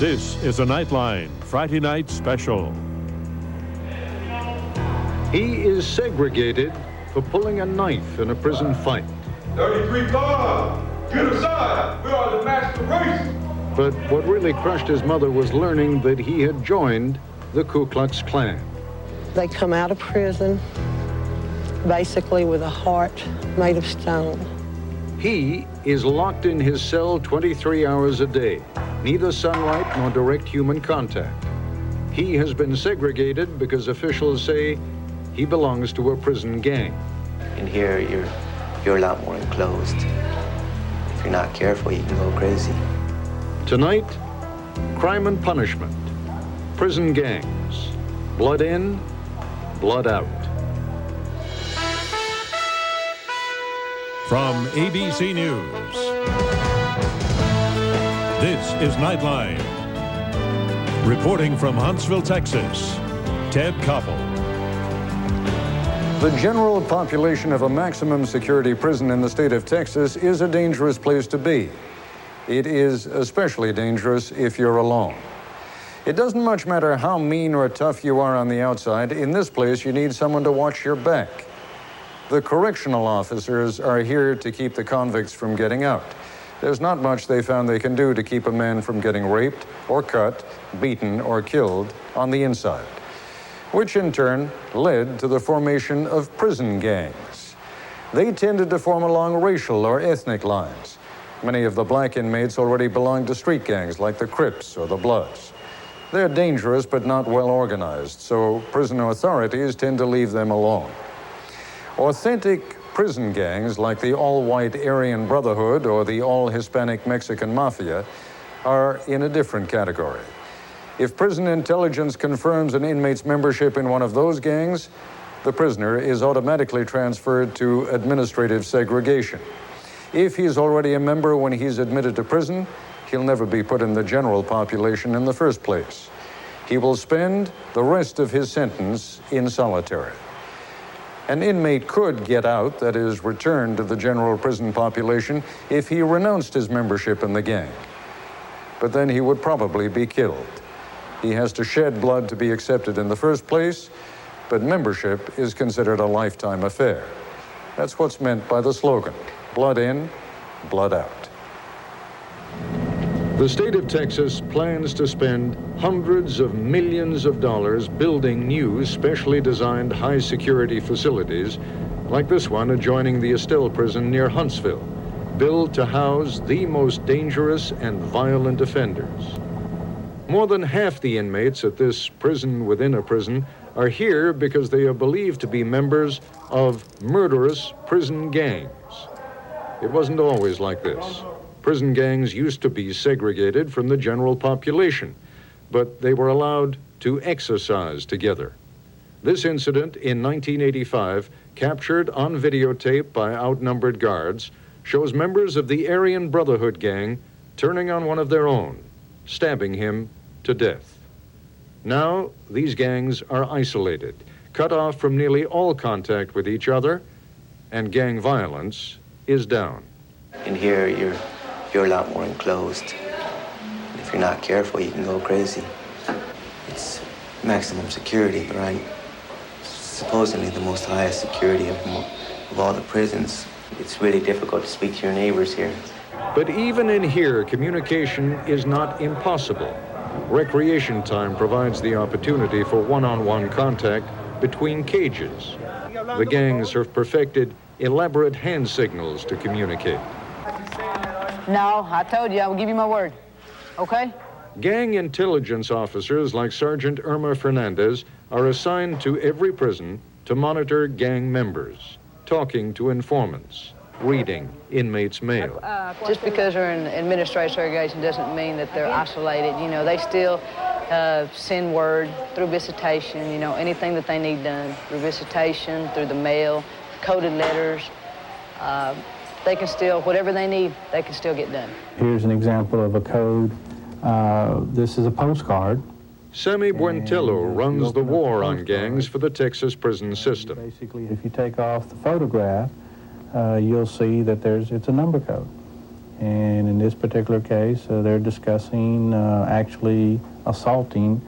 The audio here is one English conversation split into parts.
This is a Nightline Friday night special. He is segregated for pulling a knife in a prison fight. 33-5, get aside, we are the master race. But what really crushed his mother was learning that he had joined the Ku Klux Klan. They come out of prison basically with a heart made of stone. He is locked in his cell 23 hours a day, neither sunlight nor direct human contact. He has been segregated because officials say he belongs to a prison gang. In here, you're a lot more enclosed. If you're not careful, you can go crazy. Tonight, crime and punishment, prison gangs, blood in, blood out. From ABC News, this is Nightline. Reporting from Huntsville, Texas, Ted Koppel. The general population of a maximum security prison in the state of Texas is a dangerous place to be. It is especially dangerous if you're alone. It doesn't much matter how mean or tough you are on the outside. In this place, you need someone to watch your back. The correctional officers are here to keep the convicts from getting out. There's not much they found they can do to keep a man from getting raped or cut, beaten or killed on the inside, which in turn led to the formation of prison gangs. They tended to form along racial or ethnic lines. Many of the black inmates already belonged to street gangs like the Crips or the Bloods. They're dangerous but not well organized, so prison authorities tend to leave them alone. Authentic prison gangs like the all-white Aryan Brotherhood or the all-Hispanic Mexican Mafia are in a different category. If prison intelligence confirms an inmate's membership in one of those gangs, the prisoner is automatically transferred to administrative segregation. If he's already a member when he's admitted to prison, he'll never be put in the general population in the first place. He will spend the rest of his sentence in solitary. An inmate could get out, that is, return to the general prison population, if he renounced his membership in the gang. But then he would probably be killed. He has to shed blood to be accepted in the first place, but membership is considered a lifetime affair. That's what's meant by the slogan, blood in, blood out. The state of Texas plans to spend hundreds of millions of dollars building new, specially designed high-security facilities, like this one adjoining the Estelle prison near Huntsville, built to house the most dangerous and violent offenders. More than half the inmates at this prison within a prison are here because they are believed to be members of murderous prison gangs. It wasn't always like this. Prison gangs used to be segregated from the general population, but they were allowed to exercise together. This incident in 1985, captured on videotape by outnumbered guards, shows members of the Aryan Brotherhood gang turning on one of their own, stabbing him to death. Now, these gangs are isolated, cut off from nearly all contact with each other, and gang violence is down. In here, you're a lot more enclosed. If you're not careful, you can go crazy. It's maximum security, but right? Supposedly the most highest security of all the prisons. It's really difficult to speak to your neighbors here. But even in here, communication is not impossible. Recreation time provides the opportunity for one-on-one contact between cages. The gangs have perfected elaborate hand signals to communicate. No, I told you, I will give you my word. Okay? Gang intelligence officers like Sergeant Irma Fernandez are assigned to every prison to monitor gang members, talking to informants, reading inmates' mail. Just because they're in administrative segregation doesn't mean that they're isolated. You know, they still send word through visitation, you know, anything that they need done through visitation, through the mail, coded letters. They can still, whatever they need, they can still get done. Here's an example of a code. This is a postcard. Sammy Buentello runs the war on gangs for the Texas prison system. Basically, if you take off the photograph, you'll see that it's a number code. And in this particular case, they're discussing actually assaulting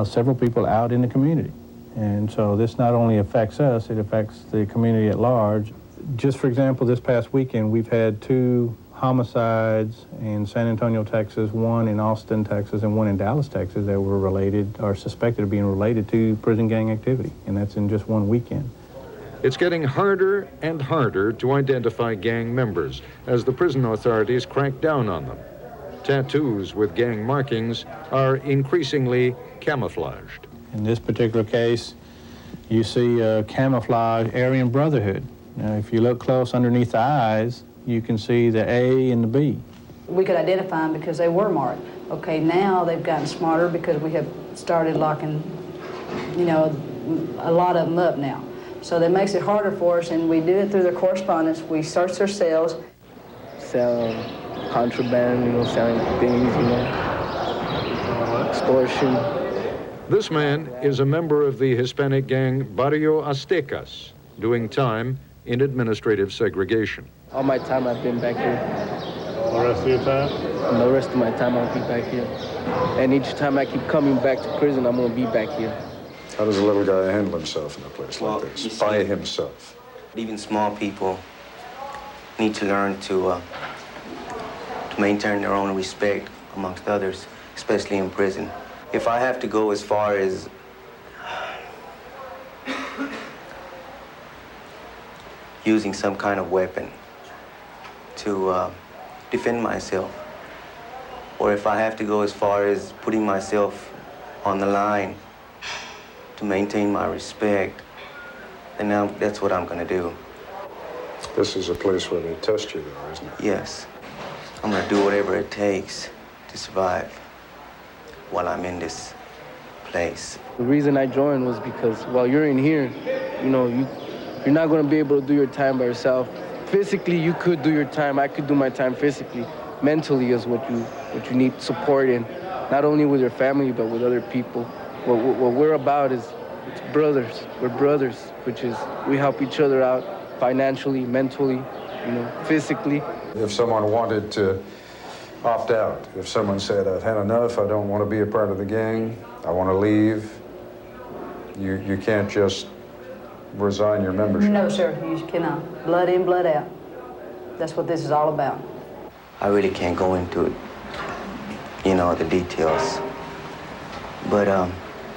several people out in the community. And so this not only affects us, it affects the community at large. Just for example, this past weekend, we've had 2 homicides in San Antonio, Texas, 1 in Austin, Texas, and 1 in Dallas, Texas, that were related or suspected of being related to prison gang activity. And that's in just 1 weekend. It's getting harder and harder to identify gang members as the prison authorities crack down on them. Tattoos with gang markings are increasingly camouflaged. In this particular case, you see camouflage Aryan Brotherhood. Now, if you look close underneath the eyes, you can see the A and the B. We could identify them because they were marked. Okay, now they've gotten smarter because we have started locking, you know, a lot of them up now. So that makes it harder for us, and we do it through their correspondence. We search their cells. Sell contraband, you know, selling things, you know, extortion. This man is a member of the Hispanic gang Barrio Aztecas, doing time in administrative segregation. All my time I've been back here. The rest of your time? And the rest of my time I'll be back here. And each time I keep coming back to prison, I'm gonna be back here. How does a little guy handle himself in a place like this? By himself. Even small people need to learn to maintain their own respect amongst others, especially in prison. If I have to go as far as using some kind of weapon to defend myself, or if I have to go as far as putting myself on the line to maintain my respect, then now that's what I'm gonna do. This is a place where they test you, though, isn't it? Yes. I'm gonna do whatever it takes to survive while I'm in this place. The reason I joined was because while you're in here, you know, you're not gonna be able to do your time by yourself. Physically, you could do your time. I could do my time physically. Mentally is what you need support in, not only with your family, but with other people. What we're about is it's brothers. We're brothers, which is we help each other out financially, mentally, you know, physically. If someone wanted to opt out, if someone said, I've had enough, I don't want to be a part of the gang, I want to leave, you can't just resign your membership. No, sir, you cannot. Blood in, blood out. That's what this is all about. I really can't go into it, you know, the details. But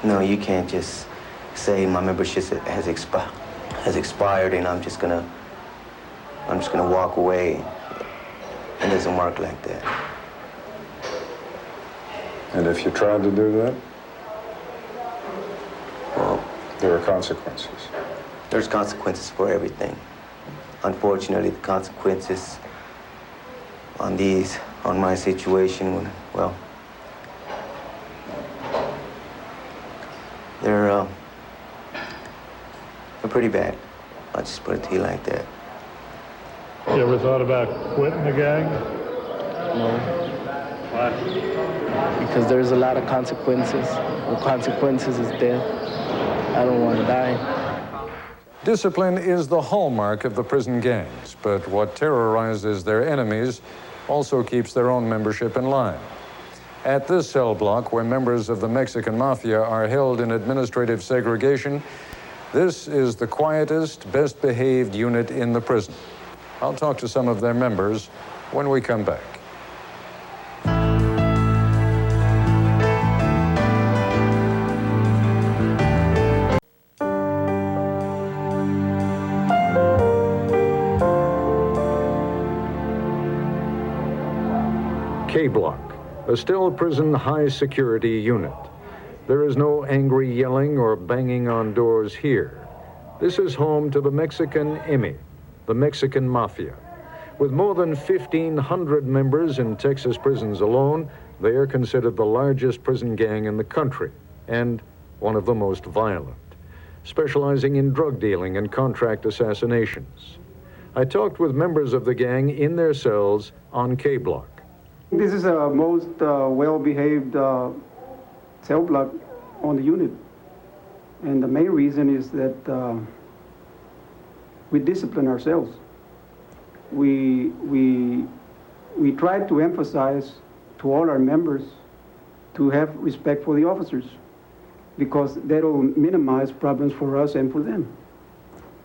no, you can't just say my membership has expired and I'm just gonna walk away. It doesn't work like that. And if you tried to do that? Well, there are consequences. There's consequences for everything. Unfortunately, the consequences on my situation, well, they're pretty bad. I'll just put it to you like that. You ever thought about quitting the gang? No. Why? Because there's a lot of consequences. The consequences is death. I don't want to die. Discipline is the hallmark of the prison gangs, but what terrorizes their enemies also keeps their own membership in line. At this cell block, where members of the Mexican Mafia are held in administrative segregation, this is the quietest, best-behaved unit in the prison. I'll talk to some of their members when we come back. K-Block, a still prison high-security unit. There is no angry yelling or banging on doors here. This is home to the Mexican IMI, the Mexican Mafia. With more than 1,500 members in Texas prisons alone, they are considered the largest prison gang in the country and one of the most violent, specializing in drug dealing and contract assassinations. I talked with members of the gang in their cells on K-Block. This is the most well-behaved cell block on the unit. And the main reason is that we discipline ourselves. We we try to emphasize to all our members to have respect for the officers, because that'll minimize problems for us and for them.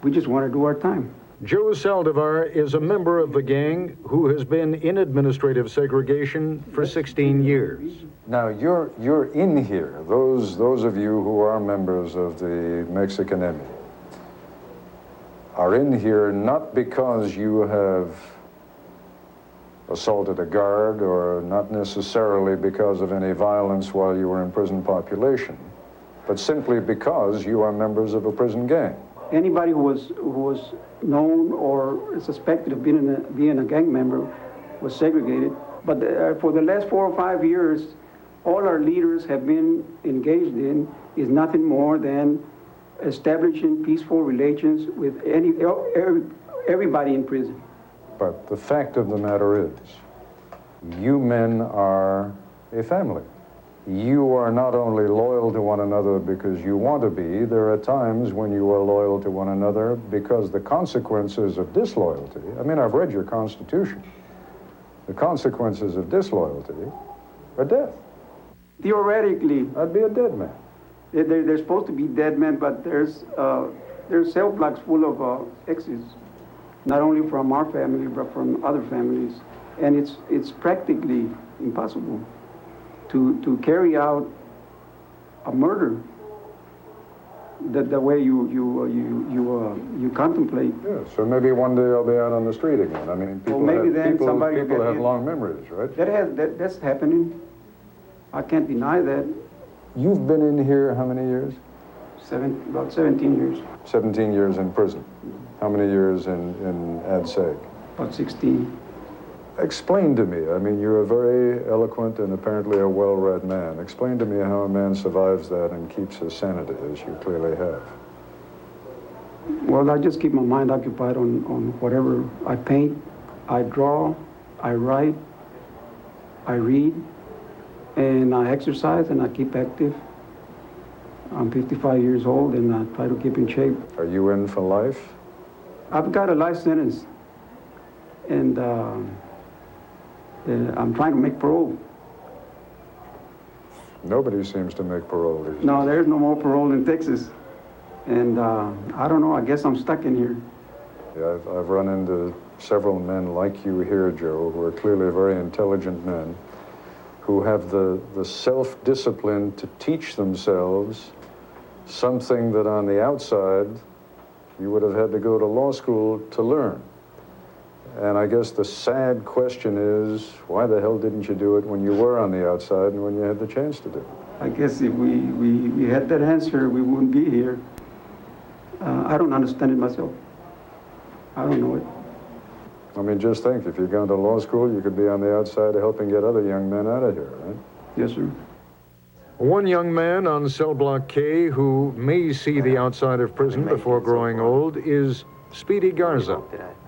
We just want to do our time. Joe Saldivar is a member of the gang who has been in administrative segregation for 16 years. Now, you're in here, those of you who are members of the Mexican Emmy, are in here not because you have assaulted a guard or not necessarily because of any violence while you were in prison population, but simply because you are members of a prison gang. Anybody who was known or suspected of being a gang member was segregated. But for the last 4 or 5 years, all our leaders have been engaged in is nothing more than establishing peaceful relations with everybody in prison. But the fact of the matter is, you men are a family. You are not only loyal to one another because you want to be, there are times when you are loyal to one another because the consequences of disloyalty, I mean, I've read your Constitution, the consequences of disloyalty are death. Theoretically, I'd be a dead man. They're supposed to be dead men, but there's cell blocks full of exes, not only from our family, but from other families. And it's practically impossible to carry out a murder the way you contemplate. Yeah, so maybe one day I'll be out on the street again. I mean, people have long memories, right? That's happening. I can't deny that. You've been in here how many years? About 17 years. 17 years in prison. How many years in ADSEG? About 16. Explain to me, I mean, you're a very eloquent and apparently a well-read man. Explain to me how a man survives that and keeps his sanity, as you clearly have. Well, I just keep my mind occupied on whatever. I paint, I draw, I write, I read, and I exercise, and I keep active. I'm 55 years old, and I try to keep in shape. Are you in for life? I've got a life sentence, and I'm trying to make parole. Nobody seems to make parole these days. No, there's no more parole in Texas. And I don't know, I guess I'm stuck in here. Yeah, I've run into several men like you here, Joe, who are clearly very intelligent men, who have the self-discipline to teach themselves something that on the outside you would have had to go to law school to learn. And I guess the sad question is, why the hell didn't you do it when you were on the outside and when you had the chance to do it? I guess if we had that answer, we wouldn't be here. I don't understand it myself. I don't know it. I mean, just think, if you'd gone to law school, you could be on the outside helping get other young men out of here, right? Yes, sir. One young man on Cell Block K who may see the outside of prison before growing old is Speedy Garza,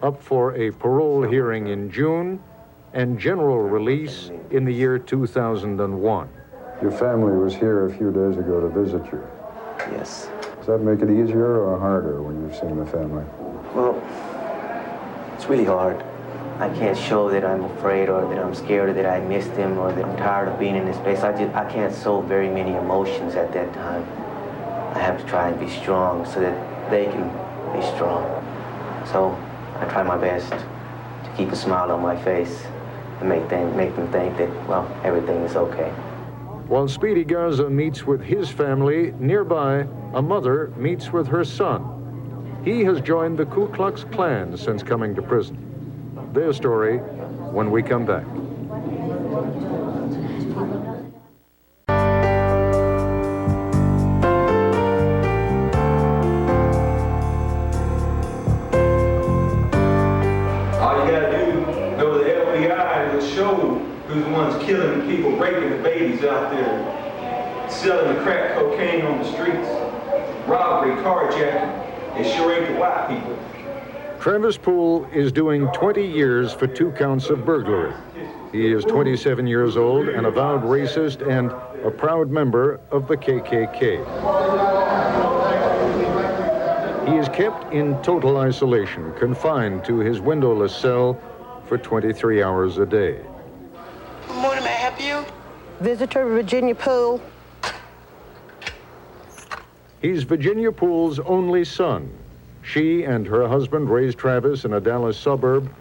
up for a parole hearing in June and general release in the year 2001. Your family was here a few days ago to visit you. Yes. Does that make it easier or harder when you've seen the family? Well, it's really hard. I can't show that I'm afraid or that I'm scared or that I miss them or that I'm tired of being in this place. I can't show very many emotions at that time. I have to try and be strong so that they can be strong. So I try my best to keep a smile on my face and make them think that, well, everything is okay. While Speedy Garza meets with his family, nearby, a mother meets with her son. He has joined the Ku Klux Klan since coming to prison. Their story when we come back. Who's the ones killing people, raping the babies out there, selling the crack cocaine on the streets, robbery, carjacking. It sure ain't the white people. Travis Poole is doing 20 years for 2 counts of burglary. He is 27 years old, an avowed racist, and a proud member of the KKK. He is kept in total isolation, confined to his windowless cell for 23 hours a day. Good morning, may I help you? Visitor Virginia Poole. He's Virginia Poole's only son. She and her husband raised Travis in a Dallas suburb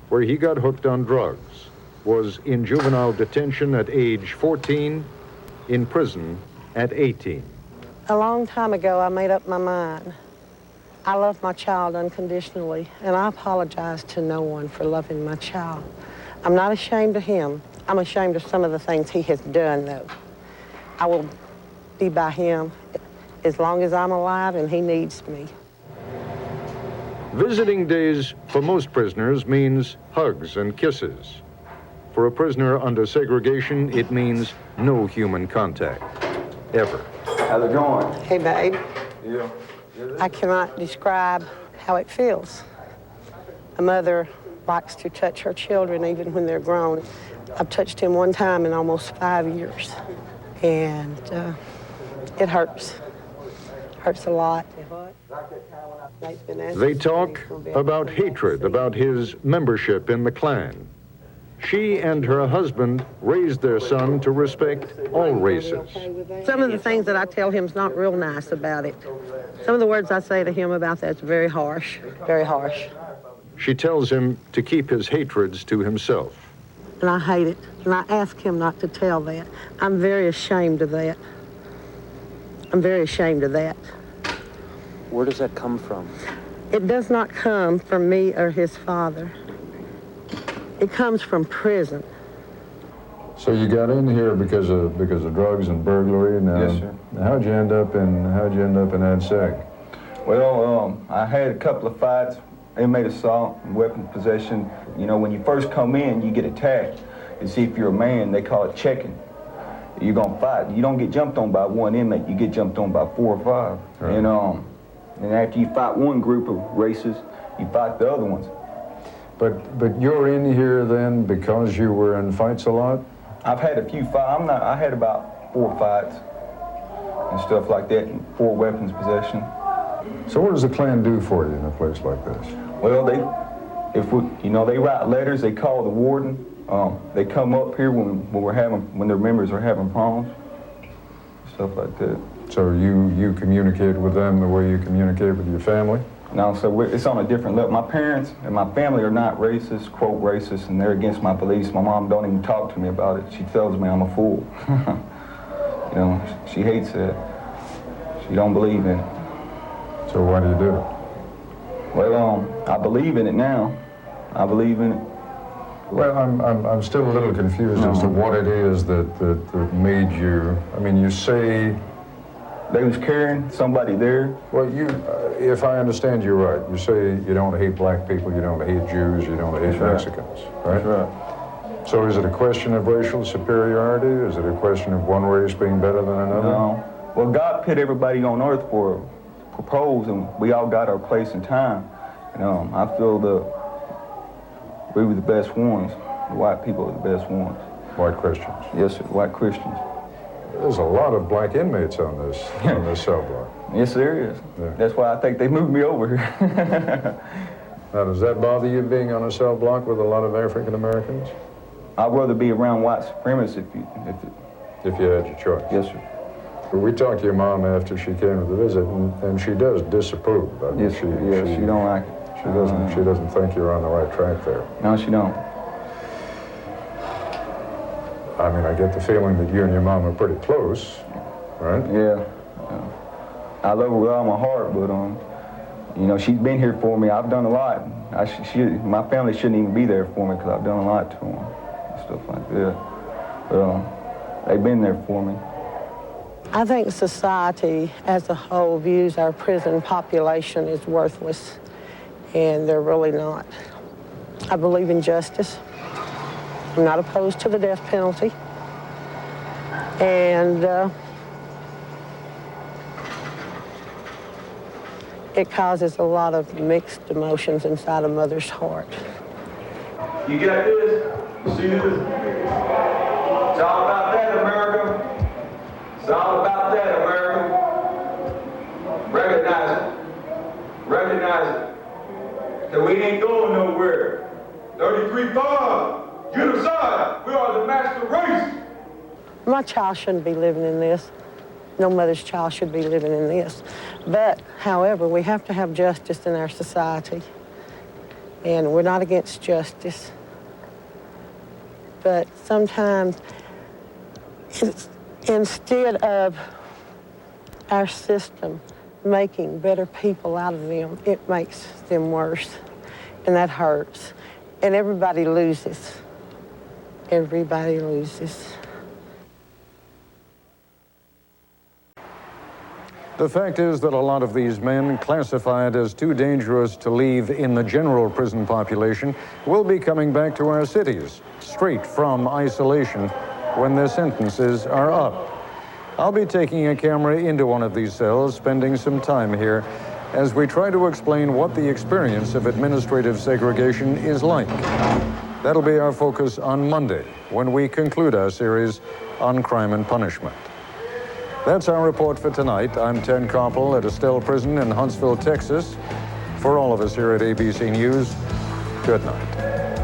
where he got hooked on drugs, was in juvenile detention at age 14, in prison at 18. A long time ago, I made up my mind. I love my child unconditionally, and I apologize to no one for loving my child. I'm not ashamed of him. I'm ashamed of some of the things he has done, though. I will be by him as long as I'm alive and he needs me. Visiting days for most prisoners means hugs and kisses. For a prisoner under segregation, it means no human contact, ever. How's it going? Hey, babe. Yeah. I cannot describe how it feels. A mother likes to touch her children even when they're grown. I've touched him one time in almost 5 years, and it hurts. Hurts a lot. They talk about hatred, about his membership in the Klan. She and her husband raised their son to respect all races. Some of the things that I tell him is not real nice about it. Some of the words I say to him about that's very harsh, very harsh. She tells him to keep his hatreds to himself. And I hate it, and I ask him not to tell that. I'm very ashamed of that. I'm very ashamed of that. Where does that come from? It does not come from me or his father. It comes from prison. So you got in here because of drugs and burglary. Now, yes, sir. How'd you end up in Ad Seg? Well, I had a couple of fights, inmate assault, and weapons possession. You know, when you first come in, you get attacked. To see if you're a man, they call it checking. You're gonna fight. You don't get jumped on by one inmate. You get jumped on by 4 or 5. Right. And after you fight one group of races, you fight the other ones. But you're in here then because you were in fights a lot? I've had a few fights. I had about 4 fights and stuff like that, and 4 weapons possession. So what does the Klan do for you in a place like this? Well, they write letters. They call the warden. They come up here when their members are having problems, stuff like that. So you communicate with them the way you communicate with your family? No, so it's on a different level. My parents and my family are not racist, quote racist, and they're against my beliefs. My mom don't even talk to me about it. She tells me I'm a fool. She hates it. She don't believe in it. So why do you do it? Well, I believe in it now. I believe in it. Well, I'm still a little confused as to what it is that made you. I mean, you say they was carrying somebody there. Well, if I understand you right, you say you don't hate black people, you don't hate Jews, you don't hate Mexicans, right? That's right. So is it a question of racial superiority? Is it a question of one race being better than another? No. Well, God put everybody on earth for a purpose, and we all got our place and time. I feel we were the best ones. The white people are the best ones. White Christians? Yes, sir, white Christians. There's a lot of black inmates on this cell block. Yes, there is. Yeah. That's why I think they moved me over here. Now, does that bother you being on a cell block with a lot of African Americans? I'd rather be around white supremacists if you had your choice. Yes, sir. We talked to your mom after she came to the visit, and she does disapprove. I mean, yes, she don't like it. She doesn't think you're on the right track there. No, she don't. I mean, I get the feeling that you and your mom are pretty close, right? Yeah. I love her with all my heart, but she's been here for me. I've done a lot. My family shouldn't even be there for me because I've done a lot to them and stuff like that. But they've been there for me. I think society as a whole views our prison population as worthless, and they're really not. I believe in justice. I'm not opposed to the death penalty. And it causes a lot of mixed emotions inside a mother's heart. You got this? You see this? It's all about that, America. It's all about that, America. Recognize it. Recognize it. That we ain't going nowhere. 33-4. My child shouldn't be living in this. No mother's child should be living in this. But, however, we have to have justice in our society. And we're not against justice. But sometimes, instead of our system making better people out of them, it makes them worse. And that hurts. And everybody loses. Everybody loses. The fact is that a lot of these men classified as too dangerous to leave in the general prison population will be coming back to our cities, straight from isolation, when their sentences are up. I'll be taking a camera into one of these cells, spending some time here, as we try to explain what the experience of administrative segregation is like. That'll be our focus on Monday, when we conclude our series on crime and punishment. That's our report for tonight. I'm Ten Koppel at Estelle Prison in Huntsville, Texas. For all of us here at ABC News, good night.